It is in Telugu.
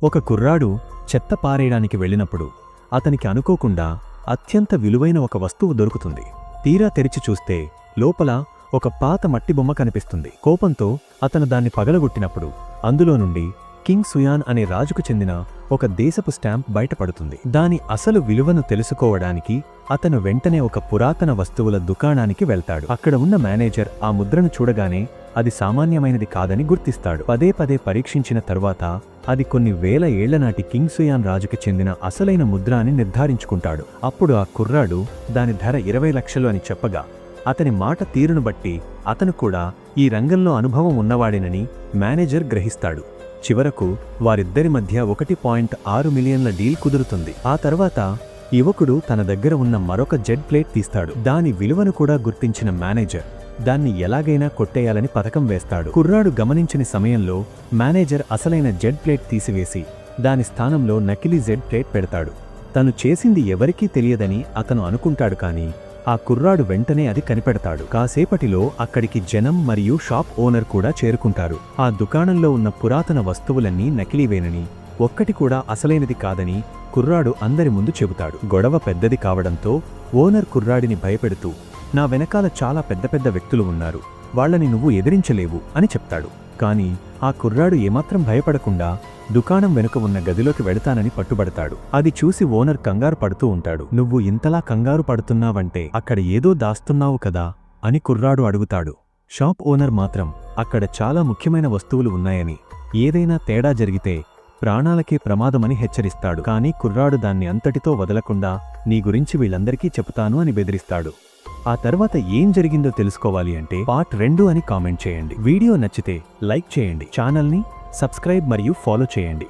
ఒక కుర్రాడు చెత్త పారేయడానికి వెళ్ళినప్పుడు అతనికి అనుకోకుండా అత్యంత విలువైన ఒక వస్తువు దొరుకుతుంది. తీరా తెరిచి చూస్తే లోపల ఒక పాత మట్టి బొమ్మ కనిపిస్తుంది. కోపంతో అతను దాన్ని పగలగొట్టినప్పుడు అందులో నుండి కింగ్ సుయాన్ అనే రాజుకు చెందిన ఒక దేశపు స్టాంప్ బయటపడుతుంది. దాని అసలు విలువను తెలుసుకోవడానికి అతను వెంటనే ఒక పురాతన వస్తువుల దుకాణానికి వెళ్తాడు. అక్కడ ఉన్న మేనేజర్ ఆ ముద్రను చూడగానే అది సామాన్యమైనది కాదని గుర్తిస్తాడు. పదే పదే పరీక్షించిన తరువాత అది కొన్ని వేల ఏళ్లనాటి కింగ్ సుయాన్ రాజుకి చెందిన అసలైన ముద్ర అని నిర్ధారించుకుంటాడు. అప్పుడు ఆ కుర్రాడు దాని ధర 20 లక్షలు అని చెప్పగా అతని మాట తీరును బట్టి అతను కూడా ఈ రంగంలో అనుభవం ఉన్నవాడేనని మేనేజర్ గ్రహిస్తాడు. చివరకు వారిద్దరి మధ్య 1.6 మిలియన్ల డీల్ కుదురుతుంది. ఆ తర్వాత యువకుడు తన దగ్గర ఉన్న మరొక జెడ్ ప్లేట్ తీస్తాడు. దాని విలువను కూడా గుర్తించిన మేనేజర్ దాన్ని ఎలాగైనా కొట్టేయాలని పథకం వేస్తాడు. కుర్రాడు గమనించని సమయంలో మేనేజర్ అసలైన జెడ్ ప్లేట్ తీసివేసి దాని స్థానంలో నకిలీ జెడ్ ప్లేట్ పెడతాడు. తను చేసింది ఎవరికీ తెలియదని అతను అనుకుంటాడు. కానీ ఆ కుర్రాడు వెంటనే అది కనిపెడతాడు. కాసేపటిలో అక్కడికి జనం మరియు షాప్ ఓనర్ కూడా చేరుకుంటారు. ఆ దుకాణంలో ఉన్న పురాతన వస్తువులన్నీ నకిలీవేనని, ఒక్కటి కూడా అసలైనది కాదని కుర్రాడు అందరి ముందు చెబుతాడు. గొడవ పెద్దది కావడంతో ఓనర్ కుర్రాడిని భయపెడుతూ, నా వెనకాల చాలా పెద్ద పెద్ద వ్యక్తులు ఉన్నారు, వాళ్లని నువ్వు ఎదిరించలేవు అని చెప్తాడు. కాని ఆ కుర్రాడు ఏమాత్రం భయపడకుండా దుకాణం వెనుక ఉన్న గదిలోకి వెళతానని పట్టుబడతాడు. అది చూసి ఓనర్ కంగారు పడుతూ ఉంటాడు. నువ్వు ఇంతలా కంగారు పడుతున్నావంటే అక్కడ ఏదో దాస్తున్నావు కదా అని కుర్రాడు అడుగుతాడు. షాప్ ఓనర్ మాత్రం అక్కడ చాలా ముఖ్యమైన వస్తువులు ఉన్నాయని, ఏదైనా తేడా జరిగితే ప్రాణాలకే ప్రమాదమని హెచ్చరిస్తాడు. కాని కుర్రాడు దాన్ని అంతటితో వదలకుండా నీ గురించి వీళ్ళందరికీ చెబుతాను అని బెదిరిస్తాడు. ఆ తర్వాత ఏం జరిగిందో తెలుసుకోవాలి అంటే పార్ట్ 2 అని కామెంట్ చేయండి. వీడియో నచ్చితే లైక్ చేయండి, ఛానల్ని సబ్స్క్రైబ్ మరియు ఫాలో చేయండి.